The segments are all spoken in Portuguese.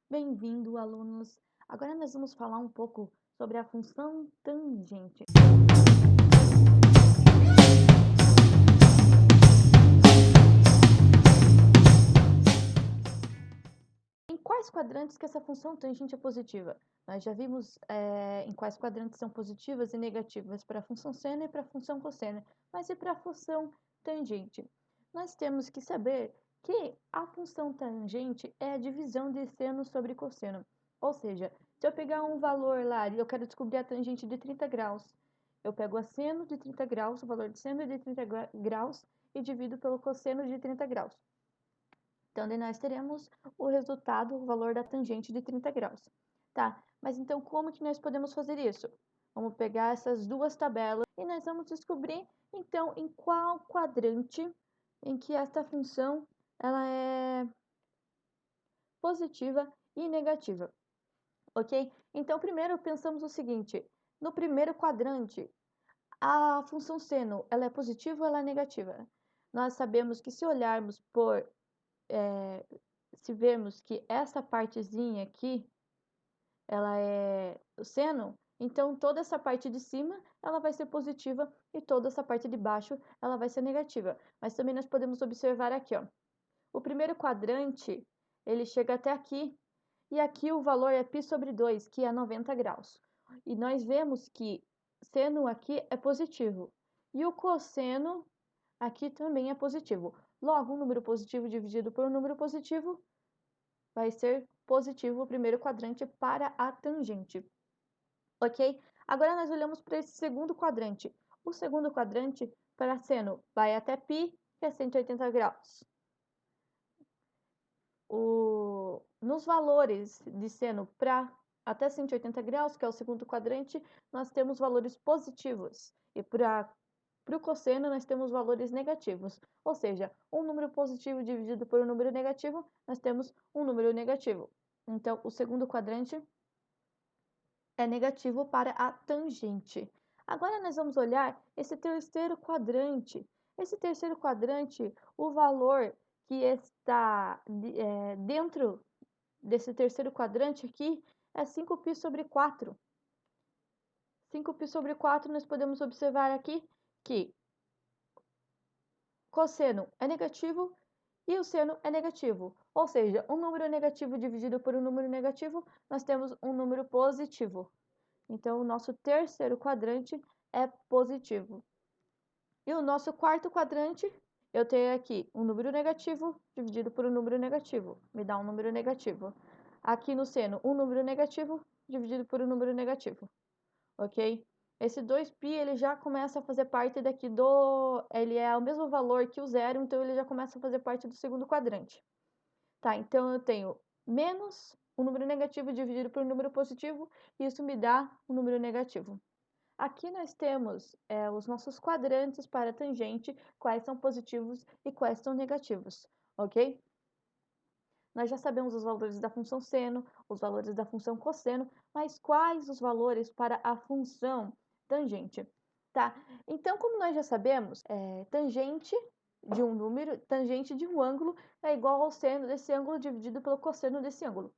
Bem-vindo, alunos! Agora nós vamos falar um pouco sobre a função tangente. Em quais quadrantes que essa função tangente é positiva? Nós já vimos em quais quadrantes são positivas e negativas para a função seno e para a função cosseno, mas e para a função tangente? Nós temos que saber que a função tangente é a divisão de seno sobre cosseno. Ou seja, se eu pegar um valor lá e eu quero descobrir a tangente de 30 graus, eu pego a seno de 30 graus, o valor de seno de 30 graus, e divido pelo cosseno de 30 graus. Então, daí nós teremos o resultado, o valor da tangente de 30 graus. Tá, mas então como que nós podemos fazer isso? Vamos pegar essas duas tabelas e nós vamos descobrir, então, em qual quadrante em que esta função ela é positiva e negativa, ok? Então, primeiro pensamos o seguinte, no primeiro quadrante, a função seno, ela é positiva ou ela é negativa? Nós sabemos que se olharmos por se vermos que essa partezinha aqui, ela é o seno, então toda essa parte de cima, ela vai ser positiva e toda essa parte de baixo, ela vai ser negativa. Mas também nós podemos observar aqui, ó. O primeiro quadrante, ele chega até aqui, e aqui o valor é π sobre 2, que é 90 graus. E nós vemos que seno aqui é positivo, e o cosseno aqui também é positivo. Logo, um número positivo dividido por um número positivo vai ser positivo o primeiro quadrante para a tangente, ok? Agora nós olhamos para esse segundo quadrante. O segundo quadrante para seno vai até π, que é 180 graus. Nos valores de seno para até 180 graus, que é o segundo quadrante, nós temos valores positivos. E para o cosseno, nós temos valores negativos. Ou seja, um número positivo dividido por um número negativo, nós temos um número negativo. Então, o segundo quadrante é negativo para a tangente. Agora, nós vamos olhar esse terceiro quadrante. Esse terceiro quadrante, o valor que está dentro desse terceiro quadrante aqui é 5π sobre 4. 5π sobre 4, nós podemos observar aqui que cosseno é negativo e o seno é negativo. Ou seja, um número negativo dividido por um número negativo, nós temos um número positivo. Então, o nosso terceiro quadrante é positivo. E o nosso quarto quadrante, eu tenho aqui um número negativo dividido por um número negativo, me dá um número negativo. Aqui no seno, um número negativo dividido por um número negativo, ok? Esse 2π, ele já começa a fazer parte daqui ele é o mesmo valor que o zero, então ele já começa a fazer parte do segundo quadrante. Tá, então eu tenho menos um número negativo dividido por um número positivo, e isso me dá um número negativo. Aqui nós temos os nossos quadrantes para a tangente, quais são positivos e quais são negativos, ok? Nós já sabemos os valores da função seno, os valores da função cosseno, mas quais os valores para a função tangente? Tá? Então, como nós já sabemos, tangente de um número, tangente de um ângulo é igual ao seno desse ângulo dividido pelo cosseno desse ângulo.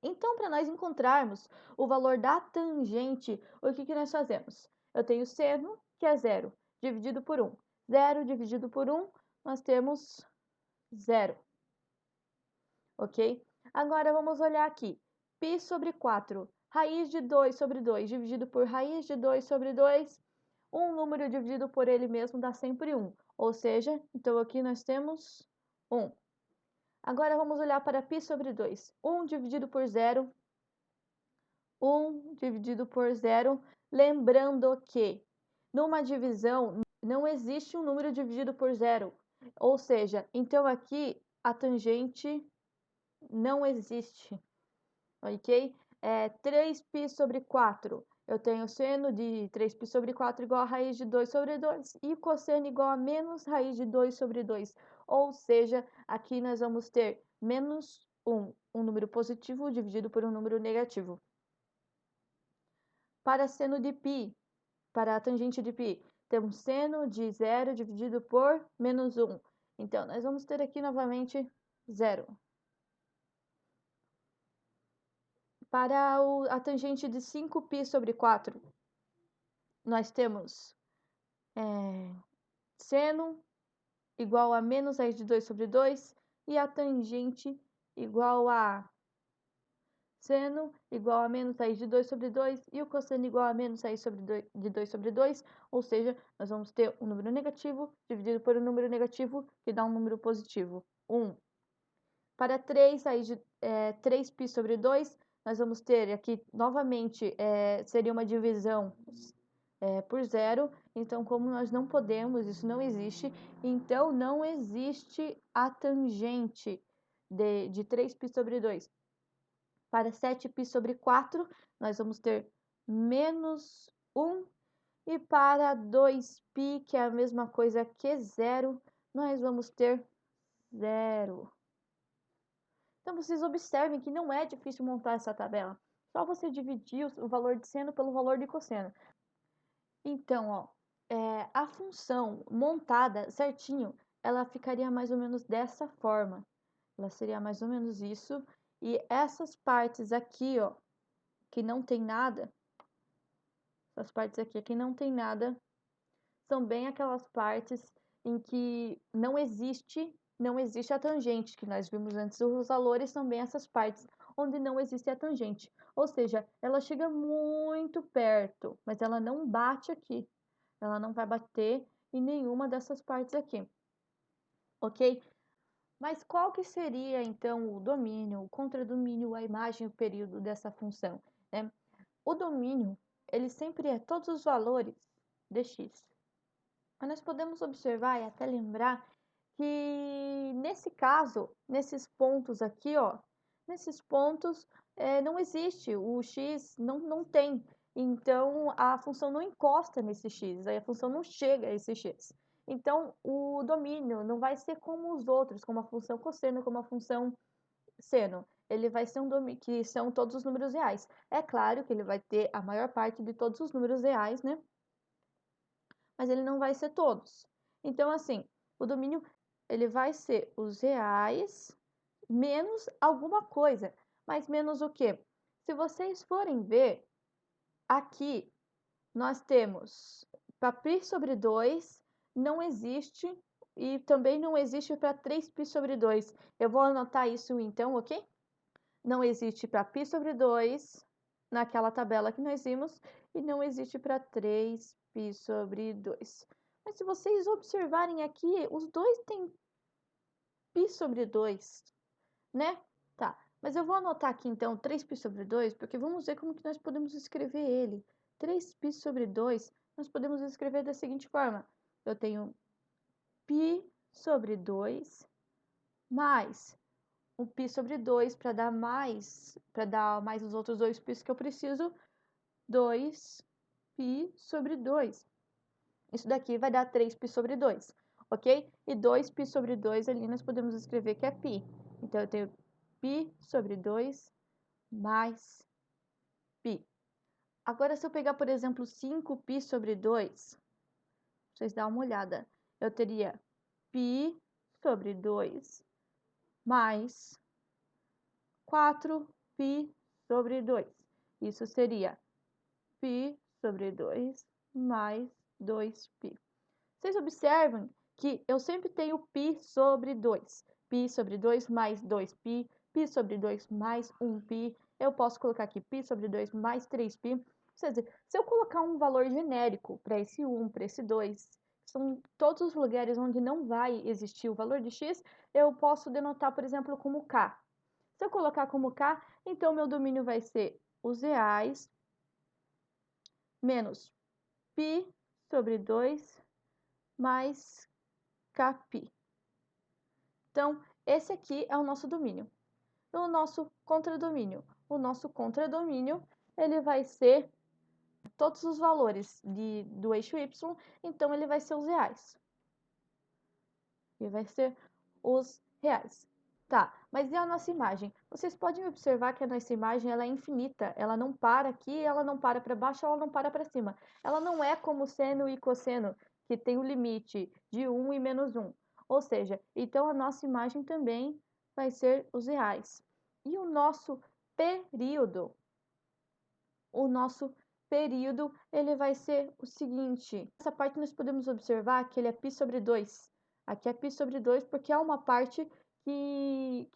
Então, para nós encontrarmos o valor da tangente, o que nós fazemos? Eu tenho seno, que é 0, dividido por 1. 0 dividido por 1, nós temos 0. Ok? Agora, vamos olhar aqui. π sobre 4. Raiz de 2 sobre 2, dividido por raiz de 2 sobre 2. Um número dividido por ele mesmo dá sempre 1. Ou seja, então aqui nós temos 1. Agora, vamos olhar para π sobre 2. 1 dividido por 0. 1 dividido por 0. Lembrando que numa divisão não existe um número dividido por 0. Ou seja, então aqui a tangente não existe, ok? 3π sobre 4. Eu tenho seno de 3π sobre 4 igual a raiz de 2 sobre 2 e cosseno igual a menos raiz de 2 sobre 2. Ou seja, aqui nós vamos ter menos 1, um número positivo dividido por um número negativo. Para seno de π, para a tangente de π, temos seno de 0 dividido por menos 1. Então, nós vamos ter aqui novamente 0. Para a tangente de 5π sobre 4, nós temos seno igual a menos raiz de 2 sobre 2 e a tangente igual a seno igual a menos raiz de 2 sobre 2 e o cosseno igual a menos raiz de 2 sobre 2, ou seja, nós vamos ter um número negativo dividido por um número negativo, que dá um número positivo, 1. Para 3π sobre 2, nós vamos ter aqui, novamente, seria uma divisão por zero. Então, como nós não podemos, isso não existe, então não existe a tangente de 3π sobre 2. Para 7π sobre 4, nós vamos ter menos 1. E para 2π, que é a mesma coisa que zero, nós vamos ter zero. Então, vocês observem que não é difícil montar essa tabela. Só você dividir o valor de seno pelo valor de cosseno. Então, ó, a função montada certinho, ela ficaria mais ou menos dessa forma. Ela seria mais ou menos isso. E essas partes aqui, ó, que não tem nada, essas partes aqui que não tem nada, são bem aquelas partes em que não existe a tangente, que nós vimos antes. Os valores são bem essas partes onde não existe a tangente. Ou seja, ela chega muito perto, mas ela não bate aqui. Ela não vai bater em nenhuma dessas partes aqui. Ok? Mas qual que seria, então, o domínio, o contradomínio, a imagem, o período dessa função? Né? O domínio, ele sempre é todos os valores de x. Mas nós podemos observar e até lembrar que, nesse caso, nesses pontos aqui, ó, nesses pontos não existe, o x não tem. Então, a função não encosta nesse x, aí a função não chega a esse x. Então, o domínio não vai ser como os outros, como a função cosseno, como a função seno. Ele vai ser um domínio, que são todos os números reais. É claro que ele vai ter a maior parte de todos os números reais, né? Mas ele não vai ser todos. Então, assim, o domínio ele vai ser os reais menos alguma coisa. Mas menos o quê? Se vocês forem ver, aqui nós temos para π sobre 2, não existe, e também não existe para 3π sobre 2. Eu vou anotar isso então, ok? Não existe para π sobre 2, naquela tabela que nós vimos, e não existe para 3π sobre 2. Mas se vocês observarem aqui, os dois têm π sobre 2, né? Tá, mas eu vou anotar aqui então 3π sobre 2, porque vamos ver como que nós podemos escrever ele. 3π sobre 2, nós podemos escrever da seguinte forma. Eu tenho π sobre 2 mais um π sobre 2 para dar mais os outros dois π's que eu preciso, 2π sobre 2. Isso daqui vai dar 3π sobre 2, ok? E 2π sobre 2 ali nós podemos escrever que é π. Então, eu tenho π sobre 2 mais π. Agora, se eu pegar, por exemplo, 5π sobre 2, vocês dão uma olhada. Eu teria π sobre 2 mais 4π sobre 2. Isso seria π sobre 2 mais 2π. Vocês observam que eu sempre tenho π sobre 2. π sobre 2 mais 2π, π sobre 2 mais 1π. Eu posso colocar aqui π sobre 2 mais 3π. Ou seja, se eu colocar um valor genérico para esse 1, para esse 2, são todos os lugares onde não vai existir o valor de x, eu posso denotar, por exemplo, como k. Se eu colocar como k, então meu domínio vai ser os reais menos π sobre 2 mais kπ. Então, esse aqui é o nosso domínio. O nosso contradomínio. O nosso contradomínio, ele vai ser todos os valores do eixo y, então ele vai ser os reais. Ele vai ser os reais. Tá, mas e a nossa imagem? Vocês podem observar que a nossa imagem ela é infinita. Ela não para aqui, ela não para para baixo, ela não para para cima. Ela não é como seno e cosseno, que tem o limite de 1 e menos 1. Ou seja, então a nossa imagem também vai ser os reais. E o nosso período? o nosso período ele vai ser o seguinte. Essa parte nós podemos observar que ele é π sobre 2. Aqui é π sobre 2 porque é uma parte que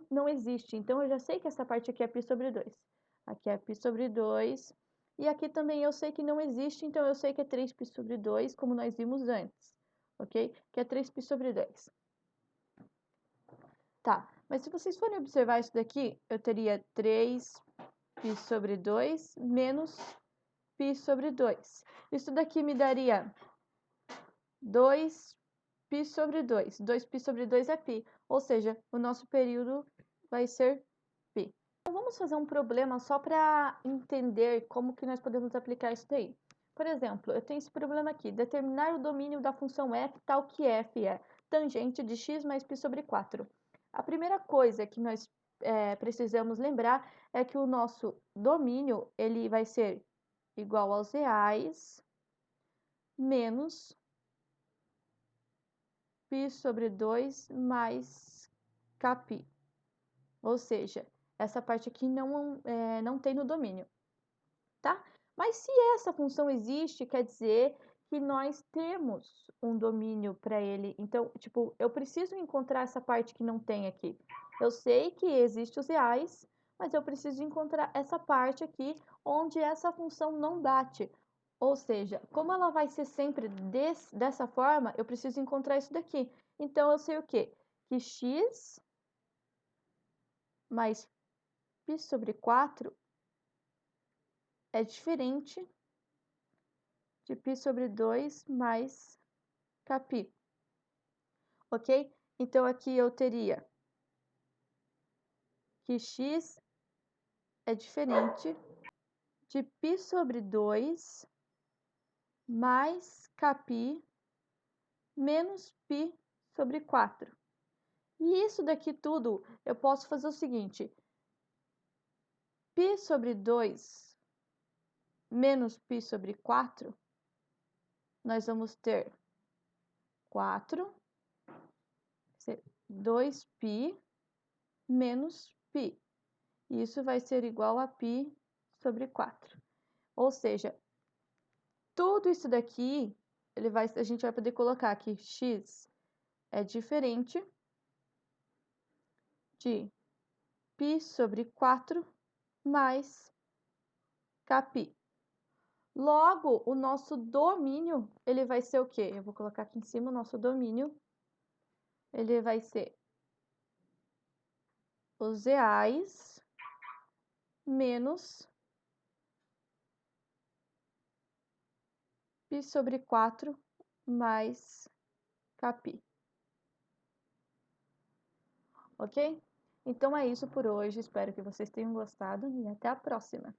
não existe. Então, eu já sei que essa parte aqui é π sobre 2. Aqui é π sobre 2. E aqui também eu sei que não existe, então eu sei que é 3π sobre 2, como nós vimos antes, ok? Que é 3π sobre 2. Tá, mas se vocês forem observar isso daqui, eu teria 3π sobre 2 menos π sobre 2. Isso daqui me daria 2π sobre 2. 2π sobre 2 é π, ou seja, o nosso período vai ser π. Então, vamos fazer um problema só para entender como que nós podemos aplicar isso daí. Por exemplo, eu tenho esse problema aqui, determinar o domínio da função f tal que f é tangente de x mais π sobre 4. A primeira coisa que nós precisamos lembrar é que o nosso domínio ele vai ser igual aos reais menos π sobre 2 mais kπ. Ou seja, essa parte aqui não tem no domínio, tá? Mas se essa função existe, quer dizer que nós temos um domínio para ele. Então, tipo, eu preciso encontrar essa parte que não tem aqui. Eu sei que existe os reais, mas eu preciso encontrar essa parte aqui onde essa função não bate. Ou seja, como ela vai ser sempre dessa forma, eu preciso encontrar isso daqui. Então, eu sei o quê? Que x mais π sobre 4 é diferente de π sobre 2 mais kπ. Ok? Então, aqui eu teria que x é diferente de π sobre 2 mais kπ menos π sobre 4. E isso daqui tudo, eu posso fazer o seguinte. π sobre 2 menos π sobre 4, nós vamos ter 4, 2π menos π. Isso vai ser igual a π sobre 4. Ou seja, tudo isso daqui, a gente vai poder colocar que x é diferente de π sobre 4 mais kπ. Logo, o nosso domínio, ele vai ser o quê? Eu vou colocar aqui em cima o nosso domínio. Ele vai ser os reais menos π sobre 4 mais kπ. Ok? Então é isso por hoje. Espero que vocês tenham gostado e até a próxima!